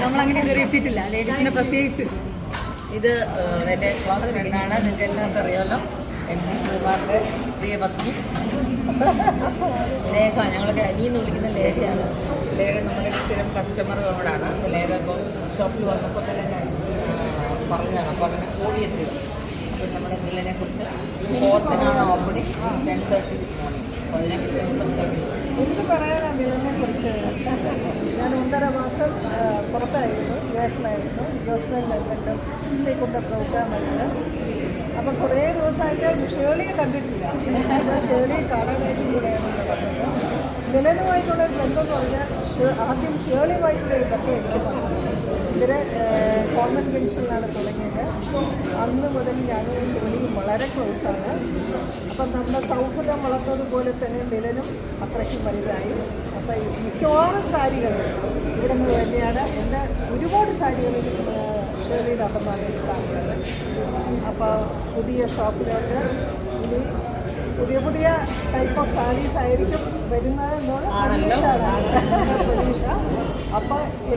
നമ്മളങ്ങനെ ഇതുവരെ ഇട്ടിട്ടില്ല, ലേഡീസിനെ പ്രത്യേകിച്ച്. ഇത് എൻ്റെ ക്ലോസ് ഫ്രണ്ടാണ്, നിങ്ങൾക്ക് എല്ലാവർക്കും അറിയാമല്ലോ, എം ജി ശ്രീകുമാറിൻ്റെ പ്രിയ പത്നി ലേഖ. ഞങ്ങളൊക്കെ അനിയെന്ന് വിളിക്കുന്ന ലേഖയാണ്. ലേഖ നമ്മുടെ സ്ഥിരം കസ്റ്റമർ കോഡാണ്. ലേഖ ഇപ്പോൾ ഷോപ്പിൽ വന്നപ്പോൾ തന്നെ ഞാൻ പറഞ്ഞതാണ്, അപ്പോൾ അങ്ങനെ ഓടിയെത്തിയത്. അപ്പോൾ നമ്മുടെ മില്ലിനെ കുറിച്ച് 4th ഓപ്പണിംഗ് 10:30 മോർണിംഗ്. അപ്പോൾ അതിനെക്കുറിച്ച് സംസാരിക്കും. എന്ത് പറയാനാണ് മിലനെ കുറിച്ച്? ഞാൻ 1.5 മാസം പുറത്തായിരുന്നു, യുഎസിലായിരുന്നു. യുഎസിലെ ലണ്ടൻ ശ്രീകുണ്ട പ്രോഗ്രാമായിട്ട്. അപ്പം കുറേ ദിവസമായിട്ട് ഷേളിയെ കണ്ടിട്ടില്ല. അപ്പോൾ ഷേളിയെ കാണാനായിട്ട് കൂടെയാണെന്ന് പറഞ്ഞത്. മിലനുമായിട്ടുള്ളൊരു ബന്ധം എന്ന് പറഞ്ഞാൽ ആദ്യം ഷേളിയുമായിട്ടുള്ളൊരു ബന്ധം എനിക്ക് പറഞ്ഞു. ഇവരെ കോൺവെന്റ് ജംഗ്ഷനിലാണ് തുടങ്ങിയത്. അന്ന് മുതൽ ഞാനും ഷേളിയും വളരെ ക്ലോസാണ്. അപ്പം നമ്മുടെ സൗഹൃദം വളർന്നതുപോലെ തന്നെ മിലനും അത്രയ്ക്കും വലുതായി. അപ്പം മിക്കവാറും സാരികൾ ഇവിടെ നിന്ന് തന്നെയാണ്. എൻ്റെ ഒരുപാട് സാരികൾ ഷേളിയുടെ അപ്പമാണ് കിട്ടാറുള്ളത്. അപ്പോൾ പുതിയ ഷോപ്പിലോട്ട് ഇനി പുതിയ ടൈപ്പ് ഓഫ് സാരീസ് ആയിരിക്കും വരുന്നത് എന്നുള്ള പ്രതീക്ഷ. അപ്പോൾ